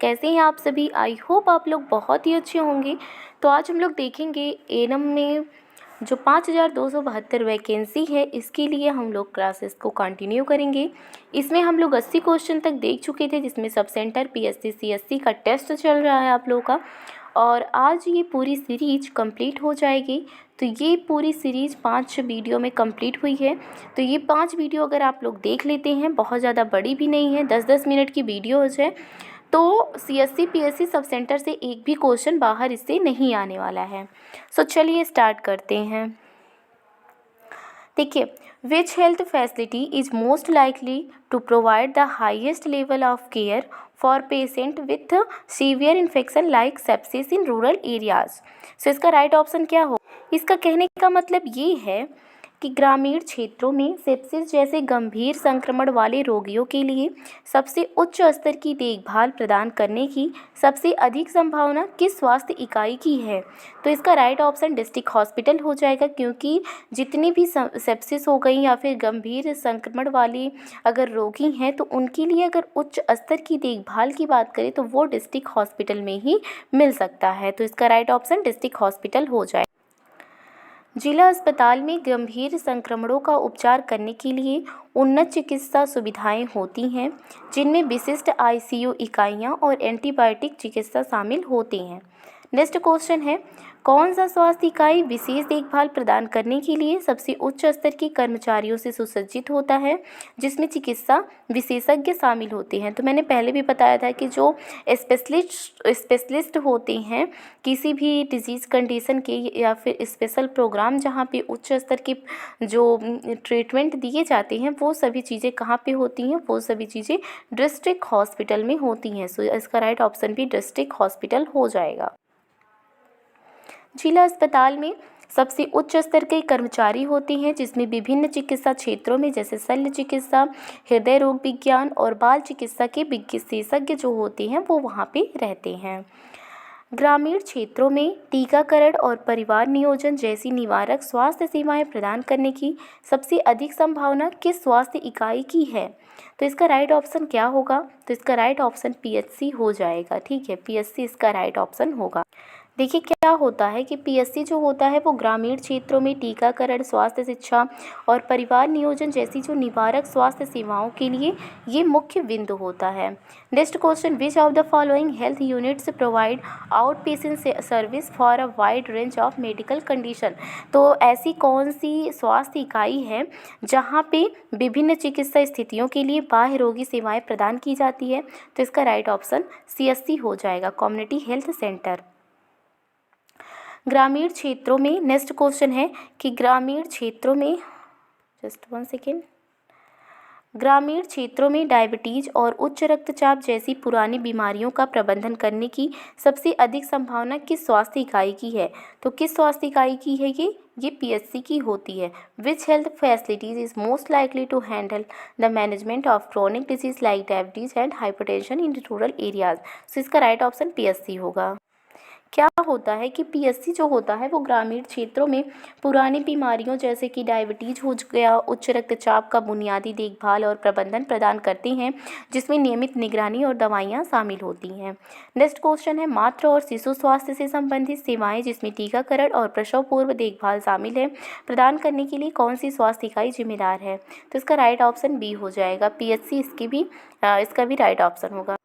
कैसे हैं आप सभी। आई होप आप लोग बहुत ही अच्छे होंगे। तो आज हम लोग देखेंगे एनम में जो 5272 वैकेंसी है इसके लिए हम लोग क्लासेस को कंटिन्यू करेंगे। इसमें हम लोग 80 क्वेश्चन तक देख चुके थे, जिसमें सब सेंटर पीएससी सीएससी का टेस्ट चल रहा है आप लोगों का, और आज ये पूरी सीरीज कंप्लीट हो जाएगी। तो ये पूरी सीरीज 5 वीडियो में कंप्लीट हुई है। तो ये 5 वीडियो अगर आप लोग देख लेते हैं, बहुत ज़्यादा बड़ी भी नहीं है, 10-10 मिनट की वीडियोज़ है, तो सीएससी पीएससी सब सेंटर से एक भी क्वेश्चन बाहर इससे नहीं आने वाला है। सो चलिए स्टार्ट करते हैं। देखिए, which health facility is most likely to provide the highest level of care for patient with severe infection like sepsis in rural areas. So इसका राइट ऑप्शन क्या हो। इसका कहने का मतलब ये है कि ग्रामीण क्षेत्रों में सेप्सिस जैसे गंभीर संक्रमण वाले रोगियों के लिए सबसे उच्च स्तर की देखभाल प्रदान करने की सबसे अधिक संभावना किस स्वास्थ्य इकाई की है। तो इसका राइट ऑप्शन डिस्ट्रिक्ट हॉस्पिटल हो जाएगा, क्योंकि जितनी भी सेप्सिस हो गई या फिर गंभीर संक्रमण वाली अगर रोगी हैं तो उनके लिए अगर उच्च स्तर की देखभाल की बात करें तो वो डिस्ट्रिक्ट हॉस्पिटल में ही मिल सकता है। तो इसका राइट ऑप्शन डिस्ट्रिक्ट हॉस्पिटल हो जाएगा। जिला अस्पताल में गंभीर संक्रमणों का उपचार करने के लिए उन्नत चिकित्सा सुविधाएं होती हैं, जिनमें विशिष्ट आईसीयू इकाइयां और एंटीबायोटिक चिकित्सा शामिल होती हैं। नेक्स्ट क्वेश्चन है, कौन सा स्वास्थ्य इकाई विशेष देखभाल प्रदान करने के लिए सबसे उच्च स्तर के कर्मचारियों से सुसज्जित होता है, जिसमें चिकित्सा विशेषज्ञ शामिल होते हैं। तो मैंने पहले भी बताया था कि जो स्पेशलिस्ट होते हैं किसी भी डिजीज़ कंडीशन के या फिर स्पेशल प्रोग्राम जहाँ पे उच्च स्तर के जो ट्रीटमेंट दिए जाते हैं वो सभी चीज़ें कहाँ पे होती हैं, वो सभी चीज़ें डिस्ट्रिक्ट हॉस्पिटल में होती हैं। सो इसका राइट ऑप्शन भी डिस्ट्रिक्ट हॉस्पिटल हो जाएगा। जिला अस्पताल में सबसे उच्च स्तर के कर्मचारी होते हैं, जिसमें विभिन्न चिकित्सा क्षेत्रों में जैसे शल्य चिकित्सा, हृदय रोग विज्ञान और बाल चिकित्सा के विशेषज्ञ जो होते हैं वो वहाँ पे रहते हैं। ग्रामीण क्षेत्रों में टीकाकरण और परिवार नियोजन जैसी निवारक स्वास्थ्य सेवाएं प्रदान करने की सबसे अधिक संभावना किस स्वास्थ्य इकाई की है। तो इसका राइट ऑप्शन क्या होगा। तो इसका राइट ऑप्शन पीएचसी हो जाएगा। ठीक है, पीएचसी इसका राइट ऑप्शन होगा। देखिए, क्या होता है कि पीएचसी जो होता है वो ग्रामीण क्षेत्रों में टीकाकरण, स्वास्थ्य शिक्षा और परिवार नियोजन जैसी जो निवारक स्वास्थ्य सेवाओं के लिए ये मुख्य बिंदु होता है। Next question, which of the following health units provide out patient service for a wide range of medical condition. तो ऐसी कौन सी स्वास्थ्य इकाई है जहाँ पे विभिन्न चिकित्सा स्थितियों के लिए बाह्य रोगी सेवाएं प्रदान की जाती है। तो इसका राइट ऑप्शन सीएससी हो जाएगा, कम्युनिटी हेल्थ सेंटर। ग्रामीण क्षेत्रों में नेक्स्ट क्वेश्चन है कि ग्रामीण क्षेत्रों में ग्रामीण क्षेत्रों में डायबिटीज और उच्च रक्तचाप जैसी पुरानी बीमारियों का प्रबंधन करने की सबसे अधिक संभावना किस स्वास्थ्य इकाई की है। तो किस स्वास्थ्य इकाई की है ये पीएचसी की होती है। Which health facilities is most likely to handle the management of chronic disease like diabetes and hypertension in rural areas. तो इसका राइट ऑप्शन पीएचसी होगा। क्या होता है कि पीएचसी जो होता है वो ग्रामीण क्षेत्रों में पुरानी बीमारियों जैसे कि डायबिटीज हो गया, उच्च रक्तचाप का बुनियादी देखभाल और प्रबंधन प्रदान करते हैं, जिसमें नियमित निगरानी और दवाइयाँ शामिल होती हैं। नेक्स्ट क्वेश्चन है, मातृ और शिशु स्वास्थ्य से संबंधित सेवाएं जिसमें टीकाकरण और प्रसव पूर्व देखभाल शामिल है प्रदान करने के लिए कौन सी स्वास्थ्य इकाई जिम्मेदार है। तो इसका राइट ऑप्शन बी हो जाएगा, पीएचसी इसका भी राइट ऑप्शन होगा।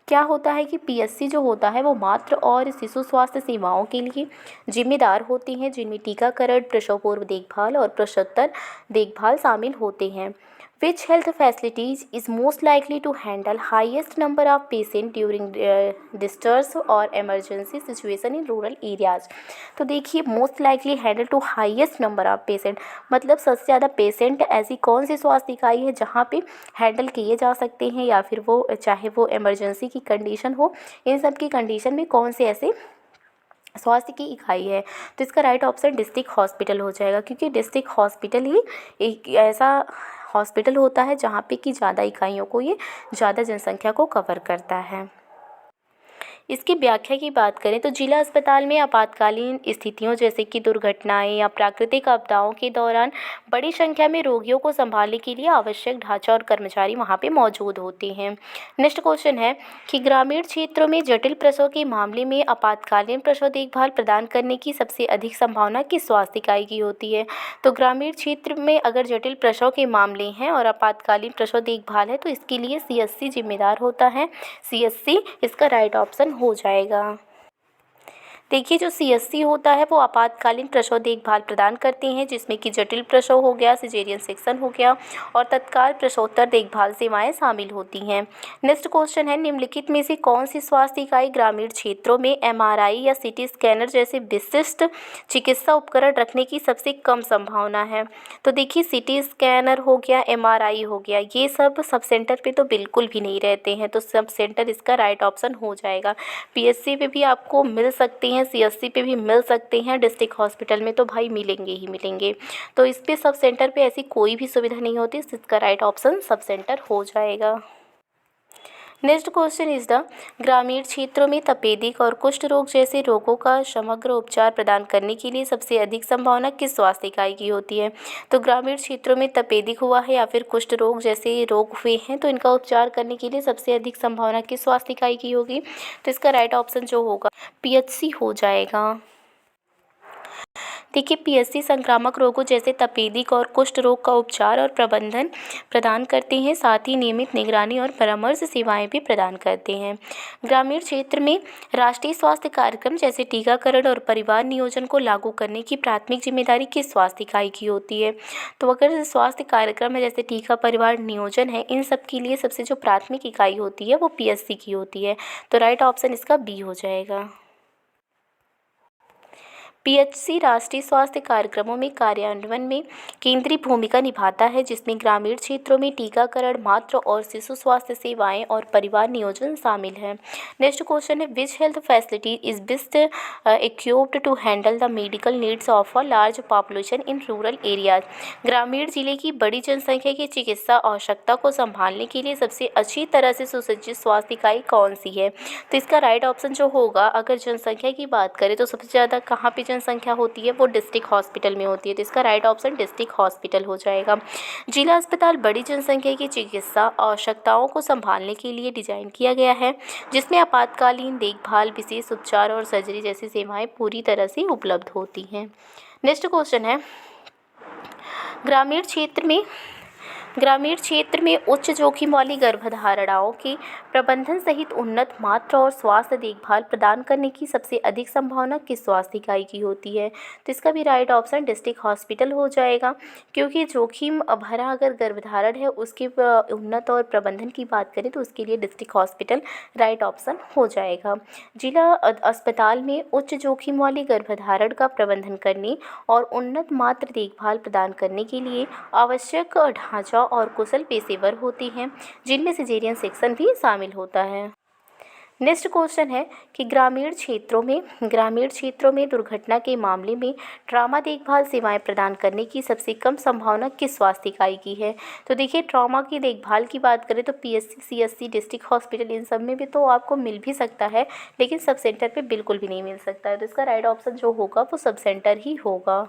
क्या होता है कि पीएचसी जो होता है वो मातृ और शिशु स्वास्थ्य सेवाओं के लिए जिम्मेदार होती हैं, जिनमें टीकाकरण, प्रसव पूर्व देखभाल और प्रसवोत्तर देखभाल शामिल होते हैं। Which health facilities is most likely to handle highest number of patient during disasters और emergency situation in rural areas. तो देखिए, most likely handle to highest number of patient मतलब सबसे ज़्यादा पेशेंट ऐसी कौन सी स्वास्थ्य इकाई है जहाँ पे हैंडल किए जा सकते हैं, या फिर वो चाहे वो एमरजेंसी की कंडीशन हो, इन सब की कंडीशन में कौन से ऐसे स्वास्थ्य की इकाई है। तो इसका राइट ऑप्शन डिस्ट्रिक्ट हॉस्पिटल हो जाएगा, क्योंकि डिस्ट्रिक्ट हॉस्पिटल ही एक ऐसा हॉस्पिटल होता है जहाँ पे कि ज़्यादा इकाइयों को ये ज़्यादा जनसंख्या को कवर करता है। इसकी व्याख्या की बात करें तो जिला अस्पताल में आपातकालीन स्थितियों जैसे कि दुर्घटनाएं या प्राकृतिक आपदाओं के दौरान बड़ी संख्या में रोगियों को संभालने के लिए आवश्यक ढांचा और कर्मचारी वहां पे मौजूद होते हैं। नेक्स्ट क्वेश्चन है कि ग्रामीण क्षेत्रों में जटिल प्रसव के मामले में आपातकालीन प्रसव देखभाल प्रदान करने की सबसे अधिक संभावना किस स्वास्थ्य इकाई की होती है? तो ग्रामीण क्षेत्र में अगर जटिल प्रसव के मामले हैं और आपातकालीन प्रसव देखभाल है तो इसके लिए CHC जिम्मेदार होता है। CHC इसका राइट ऑप्शन हो जाएगा। देखिए जो CHC होता है वो आपातकालीन प्रसव देखभाल प्रदान करते हैं जिसमें कि जटिल प्रसव हो गया, सिजेरियन सेक्शन हो गया और तत्काल प्रसवोत्तर देखभाल सेवाएं शामिल होती हैं। नेक्स्ट क्वेश्चन है निम्नलिखित में से कौन सी स्वास्थ्य इकाई ग्रामीण क्षेत्रों में MRI या CT स्कैनर जैसे विशिष्ट चिकित्सा उपकरण रखने की सबसे कम संभावना है? तो देखिए CT स्कैनर हो गया, MRI हो गया, ये सब सेंटर पे तो बिल्कुल भी नहीं रहते हैं, तो सब सेंटर इसका राइट ऑप्शन हो जाएगा। PSC पे भी आपको मिल सकते हैं, CHC पे भी मिल सकते हैं, डिस्ट्रिक्ट हॉस्पिटल में तो भाई मिलेंगे ही मिलेंगे। तो इस पे सब सेंटर पे ऐसी कोई भी सुविधा नहीं होती, इसका राइट ऑप्शन सब सेंटर हो जाएगा। नेक्स्ट क्वेश्चन इज द ग्रामीण क्षेत्रों में तपेदिक और कुष्ठ रोग जैसे रोगों का समग्र उपचार प्रदान करने के लिए सबसे अधिक संभावना किस स्वास्थ्य इकाई की होती है? तो ग्रामीण क्षेत्रों में तपेदिक हुआ है या फिर कुष्ठ रोग जैसे रोग हुए हैं तो इनका उपचार करने के लिए सबसे अधिक संभावना किस स्वास्थ्य इकाई की होगी? तो इसका राइट ऑप्शन जो होगा PHC हो जाएगा। देखिए PHC संक्रामक रोगों जैसे तपेदिक और कुष्ठ रोग का उपचार और प्रबंधन प्रदान करते हैं, साथ ही नियमित निगरानी और परामर्श सेवाएं भी प्रदान करते हैं। ग्रामीण क्षेत्र में राष्ट्रीय स्वास्थ्य कार्यक्रम जैसे टीकाकरण और परिवार नियोजन को लागू करने की प्राथमिक जिम्मेदारी किस स्वास्थ्य इकाई की होती है? तो अगर स्वास्थ्य कार्यक्रम है जैसे टीका परिवार नियोजन है, इन सब के लिए सबसे जो प्राथमिक इकाई होती है वो PHC की होती है। तो राइट ऑप्शन इसका B हो जाएगा। PHC राष्ट्रीय स्वास्थ्य कार्यक्रमों में कार्यान्वयन में केंद्रीय भूमिका निभाता है जिसमें ग्रामीण क्षेत्रों में टीकाकरण, मातृ और शिशु स्वास्थ्य सेवाएं और परिवार नियोजन शामिल है। नेक्स्ट क्वेश्चन है which health facility is best equipped to handle the medical needs of a large population in rural areas? ग्रामीण जिले की बड़ी जनसंख्या की चिकित्सा आवश्यकता को संभालने के लिए सबसे अच्छी तरह से सुसज्जित स्वास्थ्य इकाई कौन सी है? तो इसका राइट ऑप्शन जो होगा अगर जनसंख्या की बात करें तो सबसे ज़्यादा कहाँ पे जनसंख्या होती है वो डिस्ट्रिक्ट हॉस्पिटल में होती है, तो इसका राइट ऑप्शन डिस्ट्रिक्ट हॉस्पिटल हो जाएगा। जिला अस्पताल बड़ी जनसंख्या की चिकित्सा आवश्यकताओं को संभालने के लिए डिजाइन किया गया है जिसमें आपातकालीन देखभाल, विशेष उपचार और सर्जरी जैसी सेवाएं पूरी तरह से उपलब्ध होती हैं। नेक्स्ट क्वेश्चन है ग्रामीण क्षेत्र में उच्च जोखिम वाली गर्भधारणाओं के प्रबंधन सहित उन्नत मातृ और स्वास्थ्य देखभाल प्रदान करने की सबसे अधिक संभावना किस स्वास्थ्य इकाई की होती है? तो इसका भी राइट ऑप्शन डिस्ट्रिक्ट हॉस्पिटल हो जाएगा क्योंकि जोखिम भरा अगर गर्भधारण है उसके उन्नत और प्रबंधन की बात करें तो उसके लिए डिस्ट्रिक्ट हॉस्पिटल राइट ऑप्शन हो जाएगा। जिला अस्पताल में उच्च जोखिम वाली गर्भधारण का प्रबंधन करने और उन्नत मातृ देखभाल प्रदान करने के लिए आवश्यक ढांचा और कुशल पेशेवर होती हैं जिनमें सिजेरियन सेक्शन भी शामिल होता है। नेक्स्ट क्वेश्चन है कि ग्रामीण क्षेत्रों में दुर्घटना के मामले में ट्रॉमा देखभाल सेवाएं प्रदान करने की सबसे कम संभावना किस स्वास्थ्य इकाई की है? तो देखिए ट्रॉमा की देखभाल की बात करें तो PHC, CHC, district hospital in सब में भी तो आपको मिल भी सकता है लेकिन सब सेंटर पे बिल्कुल भी नहीं मिल सकता है, तो इसका राइट ऑप्शन जो होगा वो सब सेंटर ही होगा।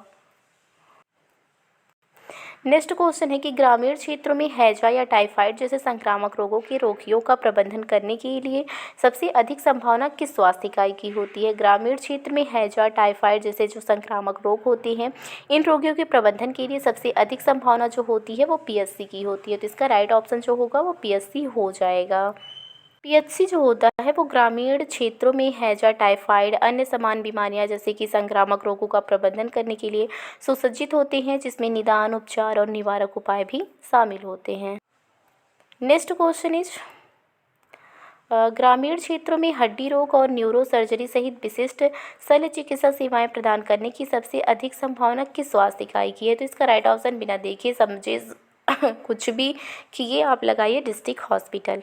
नेक्स्ट क्वेश्चन है कि ग्रामीण क्षेत्रों में हैजा या टाइफाइड जैसे संक्रामक रोगों के रोगियों का प्रबंधन करने के लिए सबसे अधिक संभावना किस स्वास्थ्य इकाई की होती है? ग्रामीण क्षेत्र में हैजा, टाइफाइड जैसे जो संक्रामक रोग होते हैं इन रोगियों के प्रबंधन के लिए सबसे अधिक संभावना जो होती है वो PHC की होती है, तो इसका राइट ऑप्शन जो होगा वो PHC हो जाएगा। PHC जो होता है वो ग्रामीण क्षेत्रों में हैजा, टाइफाइड, अन्य समान बीमारियां जैसे कि संक्रामक रोगों का प्रबंधन करने के लिए सुसज्जित होते हैं जिसमें निदान, उपचार और निवारक उपाय भी शामिल होते हैं। नेक्स्ट क्वेश्चन इज ग्रामीण क्षेत्रों में हड्डी रोग और न्यूरो सर्जरी सहित विशिष्ट शल्य चिकित्सा सेवाएं प्रदान करने की सबसे अधिक संभावना किस स्वास्थ्य इकाई की है? तो इसका राइट ऑप्शन बिना देखे समझे कुछ भी किए आप लगाइए डिस्ट्रिक्ट हॉस्पिटल।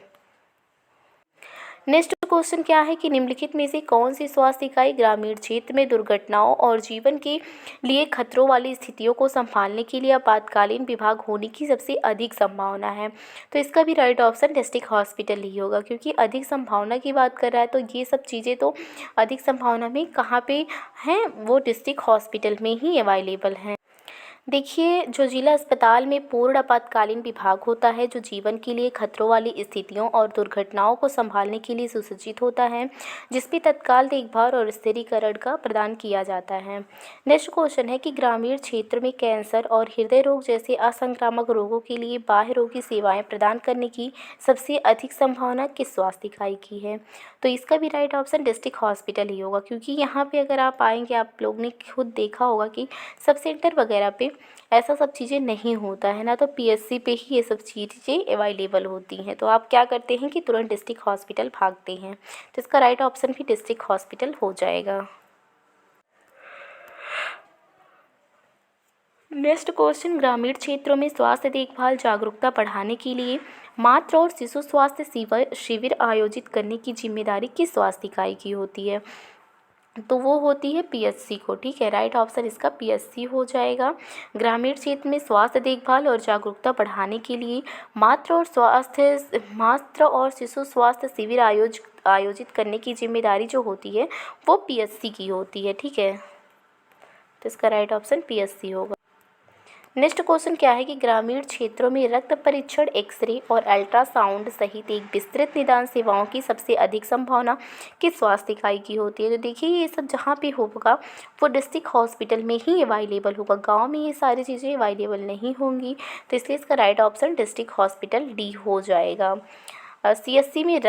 नेक्स्ट क्वेश्चन क्या है कि निम्नलिखित में से कौन सी स्वास्थ्य इकाई ग्रामीण क्षेत्र में दुर्घटनाओं और जीवन के लिए खतरों वाली स्थितियों को संभालने के लिए आपातकालीन विभाग होने की सबसे अधिक संभावना है। तो इसका भी राइट ऑप्शन डिस्ट्रिक्ट हॉस्पिटल ही होगा, क्योंकि अधिक संभावना की बात कर रहा है तो ये सब चीज़ें तो अधिक संभावना में कहाँ पे हैं, वो डिस्ट्रिक्ट हॉस्पिटल में ही अवेलेबल हैं। देखिए, जो जिला अस्पताल में पूर्ण आपातकालीन विभाग होता है, जो जीवन के लिए खतरों वाली स्थितियों और दुर्घटनाओं को संभालने के लिए सुसज्जित होता है, जिसमें तत्काल देखभाल और स्थिरीकरण का प्रदान किया जाता है। नेक्स्ट क्वेश्चन है कि ग्रामीण क्षेत्र में कैंसर और हृदय रोग जैसे असंक्रामक रोगों के लिए बाह्य रोगी सेवाएं प्रदान करने की सबसे अधिक संभावना किस स्वास्थ्य इकाई की है? तो इसका भी राइट ऑप्शन डिस्ट्रिक्ट हॉस्पिटल ही होगा, क्योंकि यहाँ पे अगर आप आएंगे, आप लोग ने खुद देखा होगा कि सब सेंटर वगैरह पे ऐसा सब चीज़ें नहीं होता है ना, तो पीएचसी पे ही ये सब चीज़ें अवेलेबल होती हैं। तो आप क्या करते हैं कि तुरंत डिस्ट्रिक्ट हॉस्पिटल भागते हैं। तो इसका राइट ऑप्शन भी डिस्ट्रिक्ट हॉस्पिटल हो जाएगा। नेक्स्ट क्वेश्चन, ग्रामीण क्षेत्रों में स्वास्थ्य देखभाल जागरूकता बढ़ाने के लिए मातृ और शिशु स्वास्थ्य शिविर आयोजित करने की जिम्मेदारी किस स्वास्थ्य इकाई की होती है? तो वो होती है पीएचसी को। ठीक है, राइट ऑप्शन इसका पीएचसी हो जाएगा। ग्रामीण क्षेत्र में स्वास्थ्य देखभाल और जागरूकता बढ़ाने के लिए मातृ और शिशु स्वास्थ्य शिविर आयोजित करने की जिम्मेदारी जो होती है वो पीएचसी की होती है। ठीक है, तो इसका राइट ऑप्शन पीएचसी होगा। नेक्स्ट क्वेश्चन क्या है कि ग्रामीण क्षेत्रों में रक्त परीक्षण, एक्सरे और अल्ट्रासाउंड सहित एक विस्तृत निदान सेवाओं की सबसे अधिक संभावना किस स्वास्थ्य इकाई की होती है? तो देखिए, ये सब जहाँ पे होगा वो डिस्ट्रिक्ट हॉस्पिटल में ही अवेलेबल होगा। गांव में ये सारी चीज़ें अवेलेबल नहीं होंगी, तो इसलिए इसका right option district hospital D हो जाएगा। सीएचसी में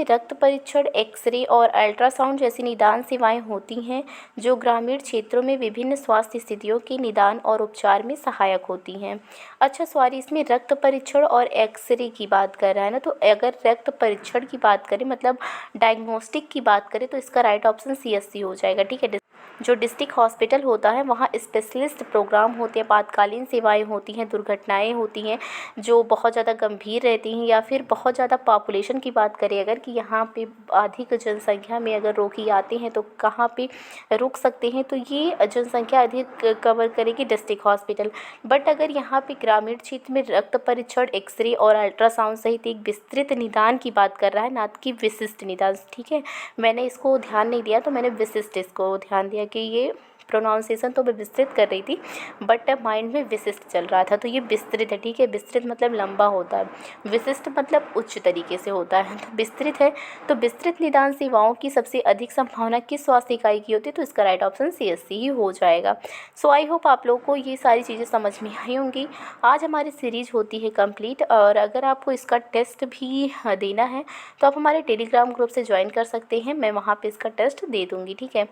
रक्त परीक्षण, एक्सरे और अल्ट्रासाउंड जैसी निदान सेवाएं होती हैं, जो ग्रामीण क्षेत्रों में विभिन्न स्वास्थ्य स्थितियों के निदान और उपचार में सहायक होती हैं। अच्छा सॉरी, इसमें रक्त परीक्षण और एक्सरे की बात कर रहा है ना, तो अगर रक्त परीक्षण की बात करें मतलब डायग्नोस्टिक की बात करें तो इसका राइट ऑप्शन सीएचसी हो जाएगा। ठीक है, जो डिस्ट्रिक्ट हॉस्पिटल होता है वहाँ स्पेशलिस्ट प्रोग्राम होते हैं, आपातकालीन सेवाएं होती हैं, दुर्घटनाएं होती हैं जो बहुत ज़्यादा गंभीर रहती हैं, या फिर बहुत ज़्यादा पॉपुलेशन की बात करें अगर कि यहाँ पे अधिक जनसंख्या में अगर रोगी आते हैं तो कहाँ पे रुक सकते हैं, तो ये जनसंख्या अधिक कवर करेगी डिस्ट्रिक्ट हॉस्पिटल। बट अगर यहाँ पे ग्रामीण क्षेत्र में रक्त परीक्षण, एक्सरे और अल्ट्रासाउंड सहित एक विस्तृत निदान की बात कर रहा है, ना कि विशिष्ट निदान। ठीक है, मैंने इसको ध्यान नहीं दिया तो मैंने विशिष्ट इसको ध्यान दिया कि ये प्रोनाउंसिएशन तो मैं विस्तृत कर रही थी बट माइंड में विशिष्ट चल रहा था, तो ये विस्तृत है। ठीक है, विस्तृत मतलब लंबा होता है, विशिष्ट मतलब उच्च तरीके से होता है, तो विस्तृत है। तो विस्तृत निदान सेवाओं की सबसे अधिक संभावना किस स्वास्थ्य इकाई की होती है? तो इसका राइट ऑप्शन सीएचसी ही हो जाएगा। सो आई होप आप लोगों को ये सारी चीज़ें समझ में आई होंगी। आज हमारी सीरीज होती है कंप्लीट, और अगर आपको इसका टेस्ट भी देना है तो आप हमारे टेलीग्राम ग्रुप से ज्वाइन कर सकते हैं, मैं वहाँ पर इसका टेस्ट दे दूँगी। ठीक है,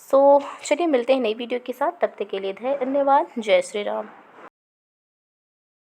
सो चलिए मिलते हैं नई वीडियो के साथ, तब तक के लिए धन्यवाद। जय श्री राम।